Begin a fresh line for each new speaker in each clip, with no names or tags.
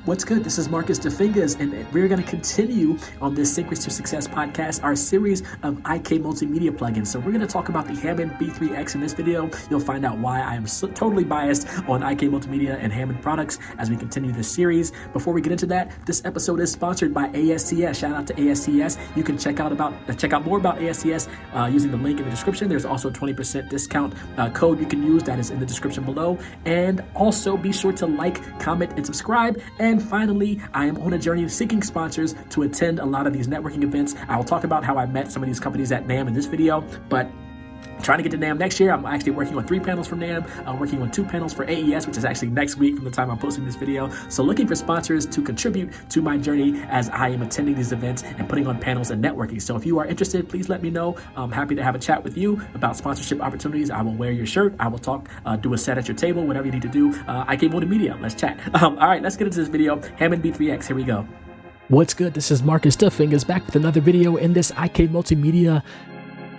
What's good? This is Marcus the Fingaz, and we're going to continue on this Syncrets To Success podcast, our series of IK Multimedia plugins. So we're going to talk about the Hammond B3X in this video. You'll find out why I am totally biased on IK Multimedia and Hammond products as we continue this series. Before we get into that, this episode is sponsored by ASTS. Shout out to ASTS. You can check out more about ASTS using the link in the description. There's also a 20% discount code you can use that is in the description below. And also be sure to like, comment, and subscribe. And finally, I am on a journey of seeking sponsors to attend a lot of these networking events. I will talk about how I met some of these companies at NAMM in this video, but trying to get to NAMM next year. I'm actually working on 3 panels for NAMM. I'm working on 2 panels for AES, which is actually next week from the time I'm posting this video. So looking for sponsors to contribute to my journey as I am attending these events and putting on panels and networking. So if you are interested, please let me know. I'm happy to have a chat with you about sponsorship opportunities. I will wear your shirt. I will talk, do a set at your table, whatever you need to do. IK Multimedia, let's chat. All right, let's get into this video. Hammond B3X, here we go. What's good? This is Marcus the Fingaz back with another video in this IK Multimedia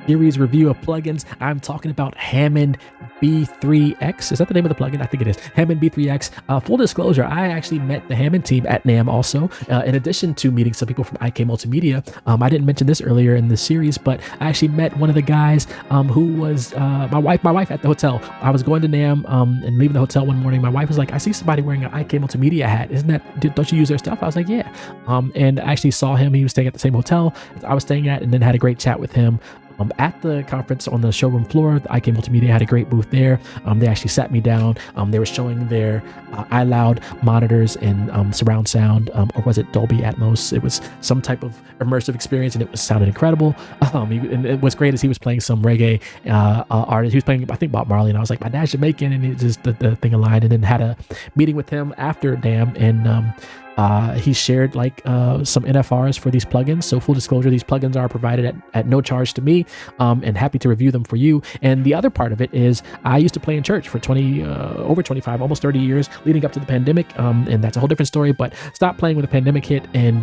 series review of plugins. I'm talking about Hammond B3X. Is that the name of the plugin? I think it is. Hammond B3X. Full disclosure, I actually met the Hammond team at NAMM also, in addition to meeting some people from IK Multimedia. I didn't mention this earlier in the series, but I actually met one of the guys who was my wife at the hotel. I was going to NAMM and leaving the hotel one morning. My wife was like, I see somebody wearing an IK Multimedia hat. Don't you use their stuff? I was like, yeah. And I actually saw him. He was staying at the same hotel I was staying at, and then had a great chat with him at the conference on the showroom floor. The IK Multimedia had a great booth there. They actually sat me down. They were showing their iLoud monitors and surround sound, or was it Dolby Atmos? It was some type of immersive experience, and it sounded incredible. And what's great is he was playing some reggae artist. He was playing, I think, Bob Marley, and I was like, my dad's Jamaican, and it just the thing aligned. And then had a meeting with him after NAMM, and he shared some NFRs for these plugins. So full disclosure, these plugins are provided at no charge to me, and happy to review them for you. And the other part of it is I used to play in church for over 25, almost 30 years leading up to the pandemic. And that's a whole different story, but stopped playing when the pandemic hit, and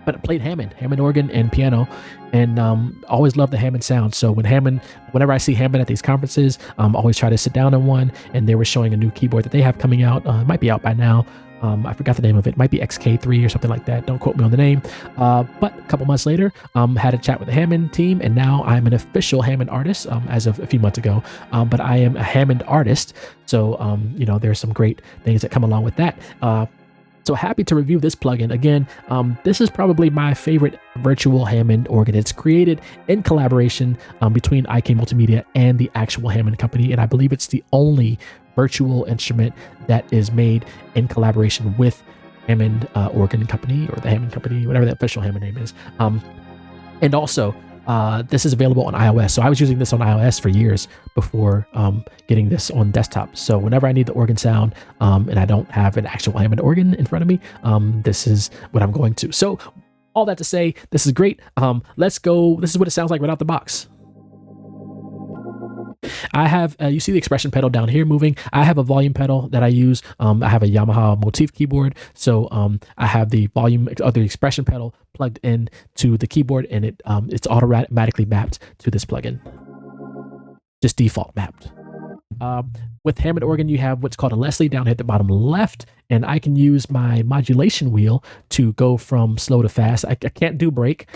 but I played Hammond Organ and piano, and always loved the Hammond sound. So whenever I see Hammond at these conferences, always try to sit down on one. And they were showing a new keyboard that they have coming out. It might be out by now. I forgot the name of it. It might be XK3 or something like that. Don't quote me on the name. But a couple months later, had a chat with the Hammond team, and now I'm an official Hammond artist as of a few months ago. But I am a Hammond artist. So, there's some great things that come along with that. So happy to review this plugin. Again, this is probably my favorite virtual Hammond organ. It's created in collaboration between IK Multimedia and the actual Hammond company, and I believe it's the only virtual instrument that is made in collaboration with Hammond Organ Company, or the Hammond Company, whatever the official Hammond name is. And also, this is available on iOS. So I was using this on iOS for years before getting this on desktop. So whenever I need the organ sound and I don't have an actual Hammond organ in front of me, this is what I'm going to. So all that to say, this is great. Let's go. This is what it sounds like right out the box. I have, you see the expression pedal down here moving. I have a volume pedal that I use. I have a Yamaha Motif keyboard. So I have the volume or the expression pedal plugged in to the keyboard, and it's automatically mapped to this plugin. Just default mapped. With Hammond Organ, you have what's called a Leslie down here at the bottom left, and I can use my modulation wheel to go from slow to fast. I can't do break,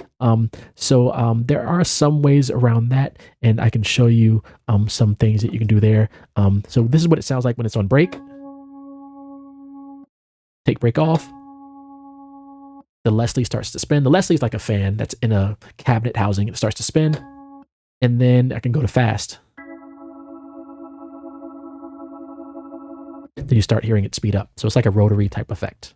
so there are some ways around that, and I can show you some things that you can do there. So this is what it sounds like when it's on break. Take break off. The Leslie starts to spin. The Leslie is like a fan that's in a cabinet housing. It starts to spin, and then I can go to fast. Then you start hearing it speed up. So it's like a rotary type effect.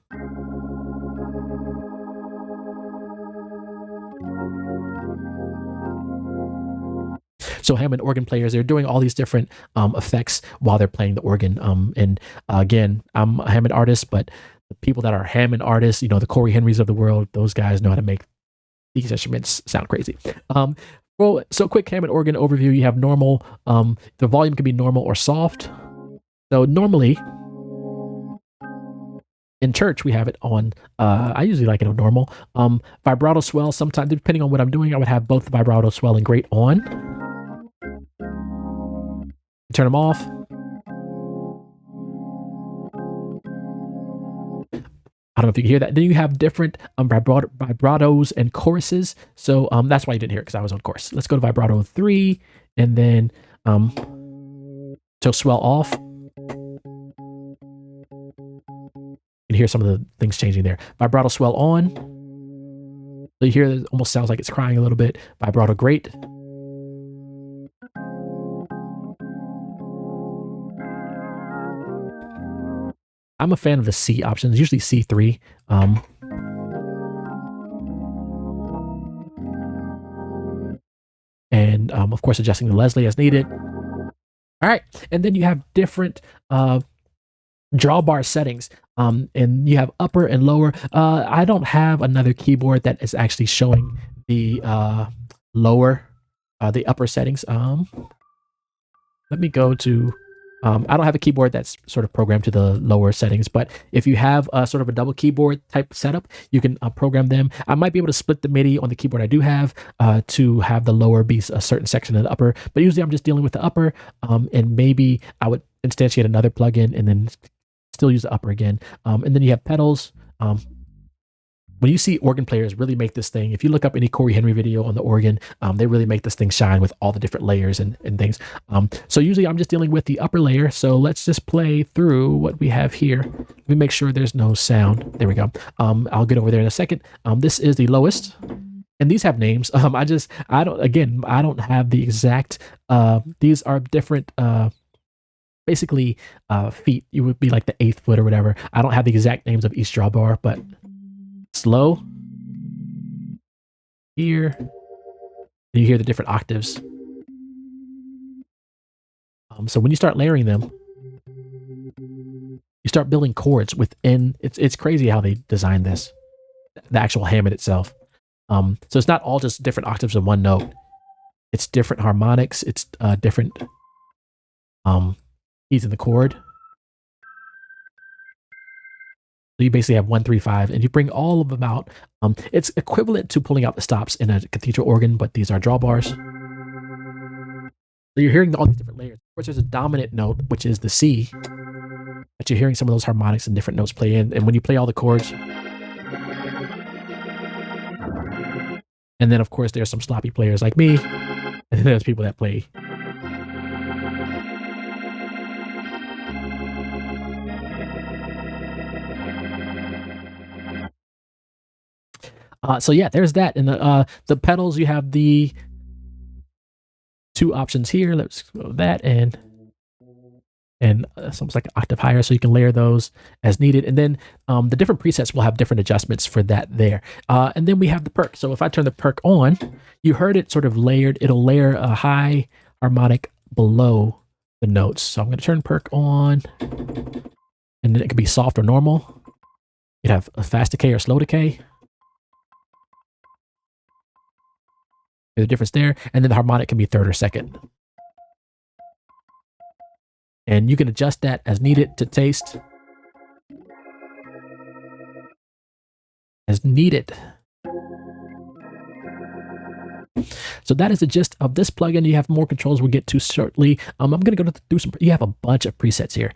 So Hammond organ players, they're doing all these different effects while they're playing the organ. And again, I'm a Hammond artist, but the people that are Hammond artists, the Corey Henrys of the world, those guys know how to make these instruments sound crazy. Well, so quick Hammond organ overview. You have normal, the volume can be normal or soft. So normally, in church, we have it on, I usually like it on normal. Vibrato swell, sometimes, depending on what I'm doing, I would have both the vibrato swell and grate on. Turn them off. I don't know if you can hear that. Then you have different vibratos and choruses. So that's why you didn't hear it, because I was on chorus. Let's go to vibrato 3, and then to swell off. You can hear some of the things changing there. Vibrato swell on. So you hear it almost sounds like it's crying a little bit. Vibrato great. I'm a fan of the C options, usually C3. And of course, adjusting the Leslie as needed. All right, and then you have different drawbar settings, and you have upper and lower. I don't have another keyboard that is actually showing the the upper settings. Let me go to, I don't have a keyboard that's sort of programmed to the lower settings, but if you have sort of a double keyboard type setup, you can program them. I might be able to split the MIDI on the keyboard I do have to have the lower be a certain section of the upper, but usually I'm just dealing with the upper, and maybe I would instantiate another plugin and then still use the upper again. And then you have pedals. When you see organ players really make this thing, if you look up any Corey Henry video on the organ, they really make this thing shine with all the different layers and things. So usually I'm just dealing with the upper layer. So let's just play through what we have here. Let me make sure there's no sound. There we go. I'll get over there in a second. This is the lowest. And these have names. I don't have the exact, these are different, basically feet. You would be like the 8th foot or whatever. I don't have the exact names of each drawbar, but slow here, and you hear the different octaves. So when you start layering them, you start building chords within. It's crazy how they designed this, the actual Hammond itself. So it's not all just different octaves of one note. It's different harmonics. It's different keys in the chord. So you basically have 1, 3, 5, and you bring all of them out. It's equivalent to pulling out the stops in a cathedral organ, but these are drawbars. So you're hearing all these different layers. Of course, there's a dominant note, which is the C, but you're hearing some of those harmonics and different notes play in. And when you play all the chords, and then of course there's some sloppy players like me, and there's people that play. So yeah, there's that. And the pedals, you have the 2 options here. Let's go with that, and it's almost like an octave higher, so you can layer those as needed. And then the different presets will have different adjustments for that there. And then we have the perk. So if I turn the perk on, you heard it sort of layered. It'll layer a high harmonic below the notes. So I'm going to turn perk on, and then it could be soft or normal. You'd have a fast decay or slow decay. The difference there, and then the harmonic can be 3rd or 2nd, and you can adjust that as needed to taste, as needed. So that is the gist of this plugin. You have more controls we'll get to shortly. I'm going to go through some. You have a bunch of presets here.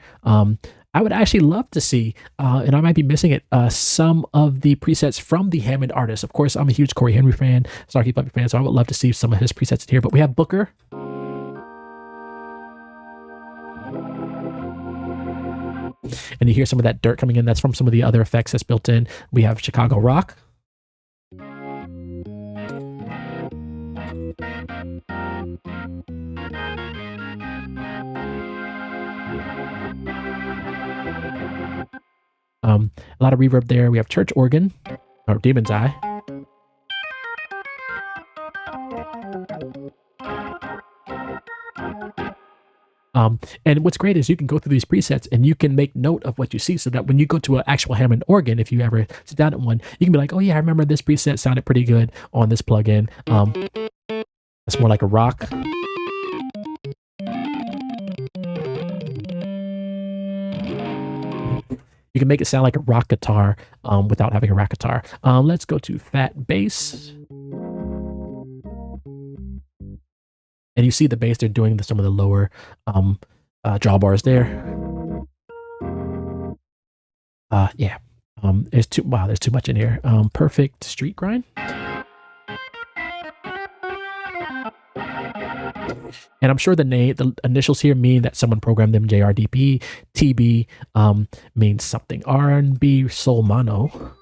I would actually love to see, and I might be missing it, some of the presets from the Hammond artist. Of course, I'm a huge Corey Henry fan, Snarky Puppy fan, so I would love to see some of his presets in here. But we have Booker. And you hear some of that dirt coming in. That's from some of the other effects that's built in. We have Chicago Rock. A lot of reverb there. We have Church Organ, or Demon's Eye. And what's great is you can go through these presets and you can make note of what you see, so that when you go to an actual Hammond organ, if you ever sit down at one, you can be like, oh yeah, I remember this preset sounded pretty good on this plugin. It's more like a rock. You can make it sound like a rock guitar without having a rock guitar. Let's go to fat bass. And you see the bass, they're doing some of the lower drawbars there. Yeah. There's there's too much in here. Perfect street grind. And I'm sure the initials here mean that someone programmed them. JRDP, TB means something. R&B Soul Mono.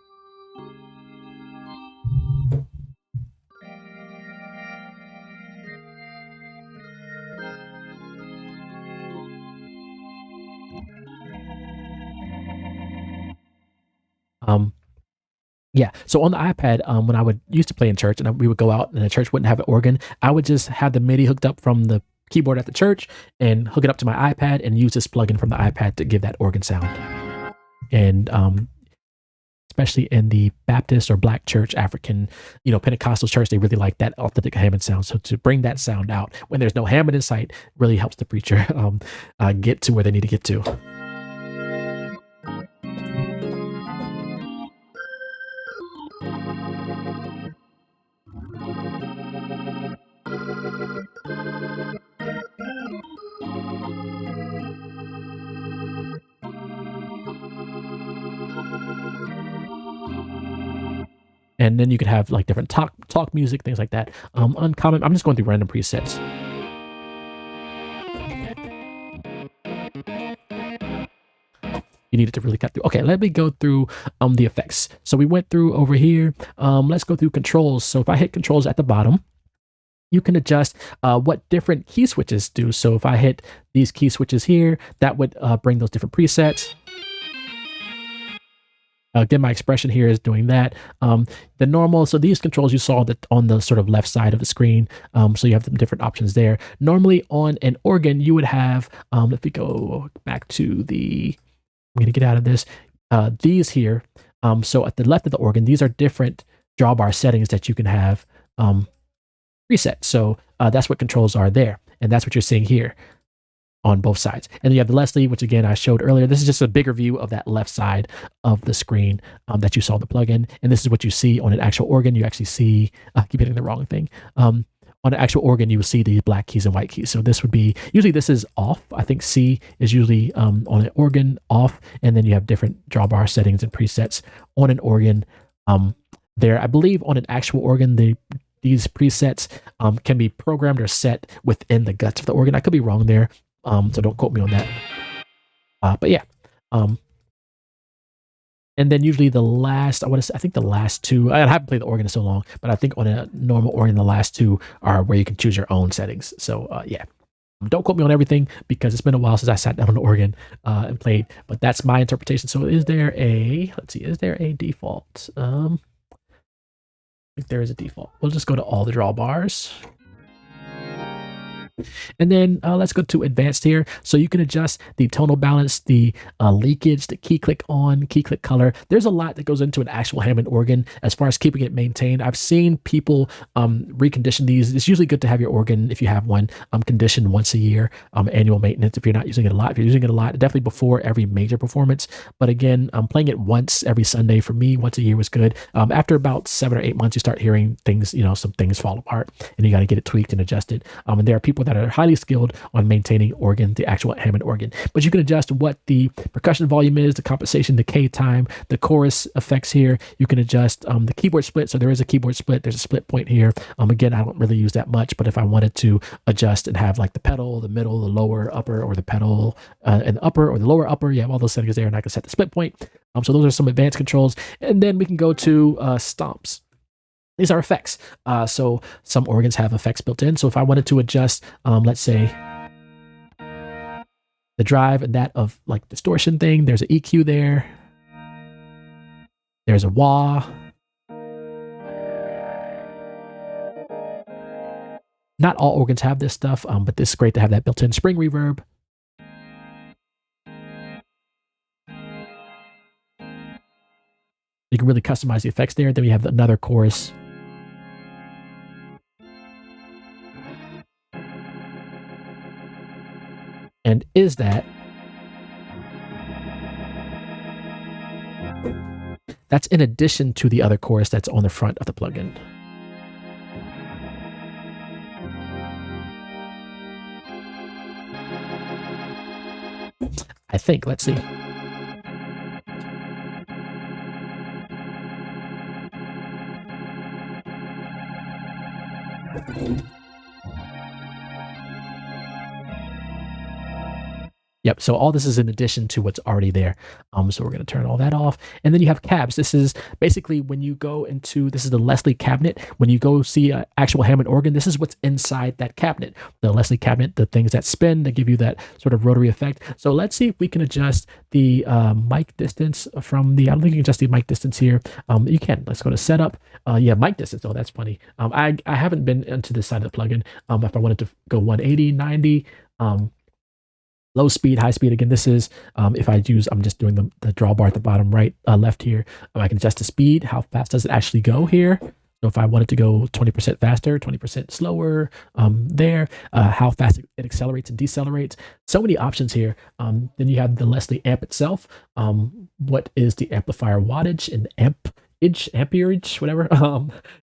Yeah, so on the iPad, when I would used to play in church and we would go out and the church wouldn't have an organ, I would just have the MIDI hooked up from the keyboard at the church and hook it up to my iPad and use this plugin from the iPad to give that organ sound. And especially in the Baptist or Black church, African, Pentecostal church, they really like that authentic Hammond sound. So to bring that sound out when there's no Hammond in sight really helps the preacher get to where they need to get to. And then you could have like different talk music, things like that. Uncommon. I'm just going through random presets. You needed to really cut through. Okay, let me go through the effects. So we went through over here. Let's go through controls. So if I hit controls at the bottom, you can adjust what different key switches do. So if I hit these key switches here, that would bring those different presets. Again, my expression here is doing that. The normal, so these controls you saw that on the sort of left side of the screen. So you have some different options there. Normally on an organ, you would have, if we go back to I'm going to get out of this, these here. So at the left of the organ, these are different drawbar settings that you can have preset. So that's what controls are there. And that's what you're seeing here on both sides. And then you have the Leslie, which again, I showed earlier. This is just a bigger view of that left side of the screen that you saw the plugin. And this is what you see on an actual organ. You actually see, I keep hitting the wrong thing. On an actual organ, you will see the black keys and white keys. So this would be, usually this is off. I think C is usually on an organ off. And then you have different drawbar settings and presets on an organ there. I believe on an actual organ, these presets can be programmed or set within the guts of the organ. I could be wrong there. So don't quote me on that. But yeah. And then usually the last, I think the last two, I haven't played the organ in so long, but I think on a normal organ, the last two are where you can choose your own settings. So yeah. Don't quote me on everything because it's been a while since I sat down on the organ and played, but that's my interpretation. So is there a default? I think there is a default. We'll just go to all the drawbars. And then let's go to advanced here. So you can adjust the tonal balance, the leakage, the key click on, key click color. There's a lot that goes into an actual Hammond organ as far as keeping it maintained. I've seen people recondition these. It's usually good to have your organ, if you have one, conditioned once a year, annual maintenance if you're not using it a lot. If you're using it a lot, definitely before every major performance. But again, playing it once every Sunday for me, once a year was good. After about 7 or 8 months, you start hearing things, some things fall apart and you got to get it tweaked and adjusted. And there are people that are highly skilled on maintaining organ, the actual Hammond organ. But you can adjust what the percussion volume is, the compensation, decay time, the chorus effects here. You can adjust the keyboard split. So there is a keyboard split. There's a split point here. Again, I don't really use that much, but if I wanted to adjust and have like the pedal, the middle, the lower, upper, or the pedal and the upper or the lower, upper, you have all those settings there, and I can set the split point. So those are some advanced controls. And then we can go to stomps. These are effects. So some organs have effects built in. So if I wanted to adjust, let's say, the drive and that of like distortion thing, there's an EQ there. There's a wah. Not all organs have this stuff, but this is great to have that built in. Spring reverb. You can really customize the effects there. Then we have another chorus. And is that? That's in addition to the other chorus that's on the front of the plugin. I think, let's see. Yep. So all this is in addition to what's already there. So we're going to turn all that off. And then you have cabs. This is basically when you go into, this is the Leslie cabinet. When you go see an actual Hammond organ, this is what's inside that cabinet. The Leslie cabinet, the things that spin, that give you that sort of rotary effect. So let's see if we can adjust the mic distance from the, I don't think you can adjust the mic distance here. You can. Let's go to setup. Yeah, mic distance. Oh, that's funny. I haven't been into this side of the plugin. If I wanted to go 180, 90, low speed, high speed. Again, this is if I use, I'm just doing the drawbar at the bottom right, left here. I can adjust the speed. How fast does it actually go here? So if I wanted to go 20% faster, 20% slower, there, how fast it accelerates and decelerates. So many options here. Then you have the Leslie amp itself. What is the amplifier wattage and amperage, whatever.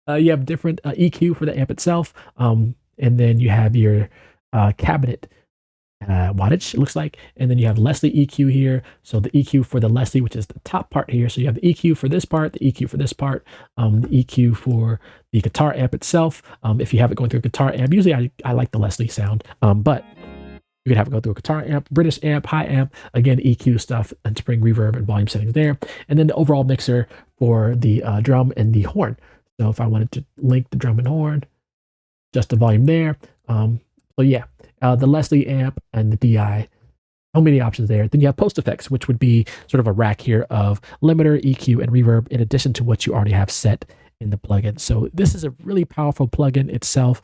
You have different EQ for the amp itself. And then you have your cabinet wattage, it looks like, and then you have Leslie EQ here. So the EQ for the Leslie, which is the top part here. So you have the EQ for this part, the EQ for this part, the EQ for the guitar amp itself. If you have it going through a guitar amp, usually I like the Leslie sound, but you could have it go through a guitar amp, British amp, high amp, again, EQ stuff, and spring reverb and volume settings there. And then the overall mixer for the drum and the horn. So if I wanted to link the drum and horn, just the volume there. So yeah, the Leslie amp and the DI, so many options there. Then you have post effects, which would be sort of a rack here of limiter, EQ, and reverb, in addition to what you already have set in the plugin. So this is a really powerful plugin itself.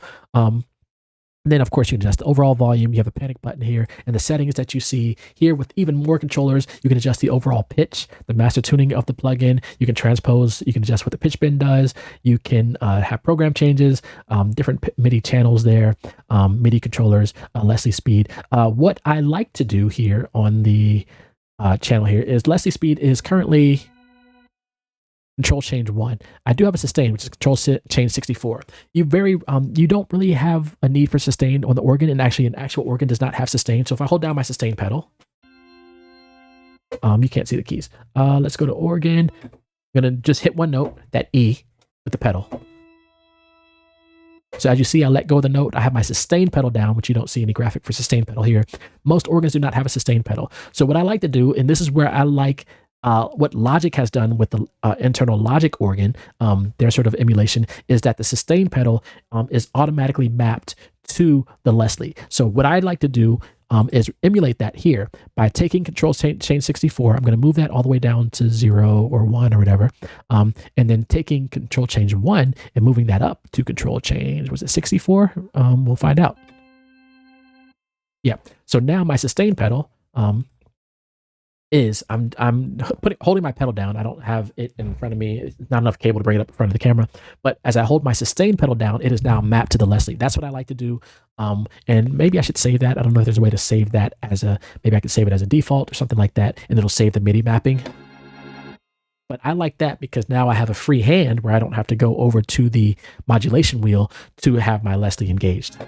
And then, of course, you can adjust the overall volume. You have a panic button here, and the settings that you see here with even more controllers. You can adjust the overall pitch, the master tuning of the plugin. You can transpose. You can adjust what the pitch bend does. You can have program changes, different MIDI channels there, MIDI controllers, Leslie speed. What I like to do here on the channel here is Leslie speed is currently control change 1. I do have a sustain, which is control change 64. You don't really have a need for sustain on the organ, and actually an actual organ does not have sustain. So if I hold down my sustain pedal, you can't see the keys. Let's go to organ. I'm going to just hit one note, that E, with the pedal. So as you see, I let go of the note. I have my sustain pedal down, which you don't see any graphic for sustain pedal here. Most organs do not have a sustain pedal. So what I like to do, and this is where I like what Logic has done with the internal Logic organ, their sort of emulation, is that the sustain pedal is automatically mapped to the Leslie. So what I'd like to do is emulate that here by taking control change 64. I'm going to move that all the way down to 0 or 1 or whatever, and then taking control change 1 and moving that up to control change, was it 64? We'll find out. Yeah. So now my sustain pedal is I'm holding my pedal down. I don't have it in front of me. It's not enough cable to bring it up in front of the camera. But as I hold my sustain pedal down, it is now mapped to the Leslie. That's what I like to do. And maybe I should save that. I don't know if there's a way to save that maybe I could save it as a default or something like that, and it'll save the MIDI mapping. But I like that because now I have a free hand where I don't have to go over to the modulation wheel to have my Leslie engaged.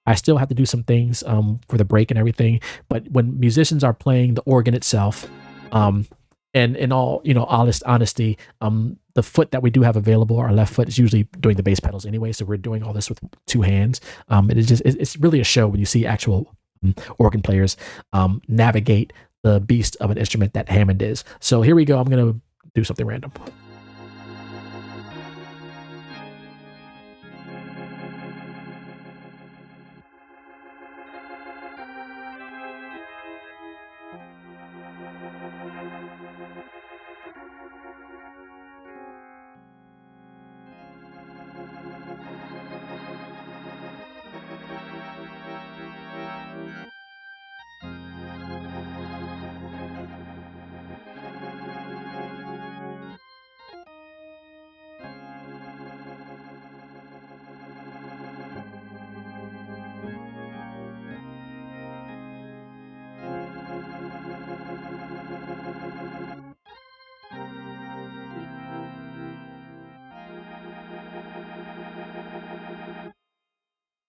I still have to do some things for the break and everything, but when musicians are playing the organ itself, and in all honest honesty, the foot that we do have available, our left foot, is usually doing the bass pedals anyway. So we're doing all this with two hands. It's really a show when you see actual organ players navigate the beast of an instrument that Hammond is. So here we go. I'm gonna do something random.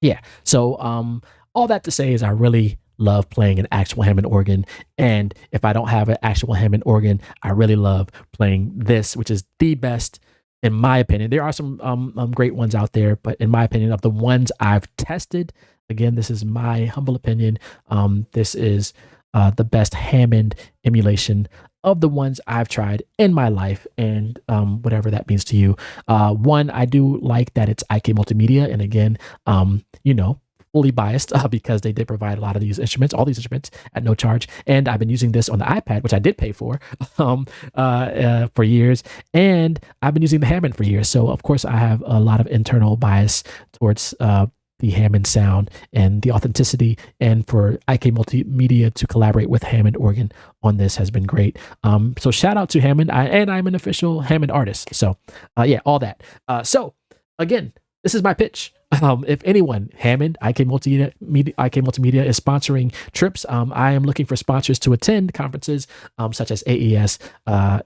Yeah. So all that to say is I really love playing an actual Hammond organ. And if I don't have an actual Hammond organ, I really love playing this, which is the best in my opinion. There are some great ones out there, but in my opinion, of the ones I've tested, again, this is my humble opinion. This is the best Hammond emulation of the ones I've tried in my life, and whatever that means to you. One, I do like that it's IK Multimedia, and again, you know, fully biased because they did provide a lot of these instruments, all these instruments at no charge. And I've been using this on the iPad, which I did pay for years. And I've been using the Hammond for years. So of course I have a lot of internal bias towards the Hammond sound and the authenticity, and for IK Multimedia to collaborate with Hammond Organ on this has been great. So shout out to Hammond, and I'm an official Hammond artist. So yeah, all that. So again, this is my pitch. If anyone, Hammond, IK Multimedia is sponsoring trips. I am looking for sponsors to attend conferences such as AES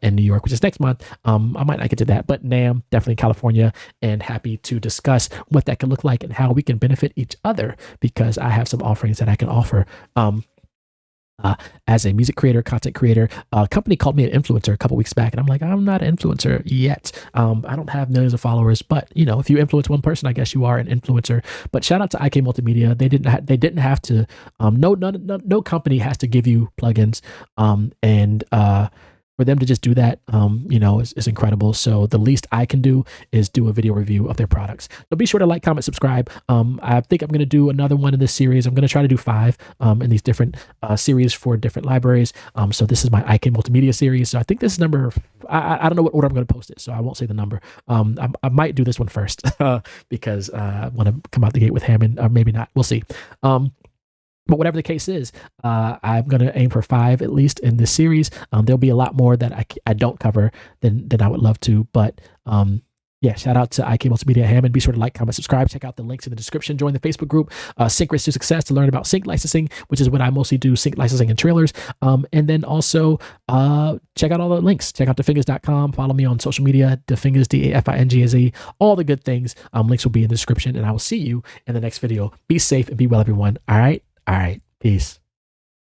in New York, which is next month. I might not get to that, but NAMM, definitely California, and happy to discuss what that can look like and how we can benefit each other, because I have some offerings that I can offer. As a music creator, content creator. A company called me an influencer a couple weeks back, and I'm like, I'm not an influencer yet. I don't have millions of followers, but you know, if you influence one person, I guess you are an influencer. But shout out to IK Multimedia. They didn't have to. No company has to give you plugins. And for them to just do that, you know, is incredible. So the least I can do is do a video review of their products. So be sure to like, comment, subscribe. I think I'm going to do another one in this series. I'm going to try to do 5 in these different series for different libraries. So this is my IK Multimedia series. So I think this is number, I don't know what order I'm going to post it, so I won't say the number. I might do this one first because I want to come out the gate with Hammond, or maybe not. We'll see. But whatever the case is, I'm going to aim for 5 at least in this series. There'll be a lot more that I don't cover than I would love to. But yeah, shout out to IK Multimedia Hammond. Be sure to like, comment, subscribe. Check out the links in the description. Join the Facebook group, Syncrets To Success, to learn about sync licensing, which is what I mostly do, sync licensing and trailers. And then also check out all the links. Check out defingaz.com. Follow me on social media, defingaz, DAFINGAZ. All the good things. Links will be in the description. And I will see you in the next video. Be safe and be well, everyone. All right. Peace.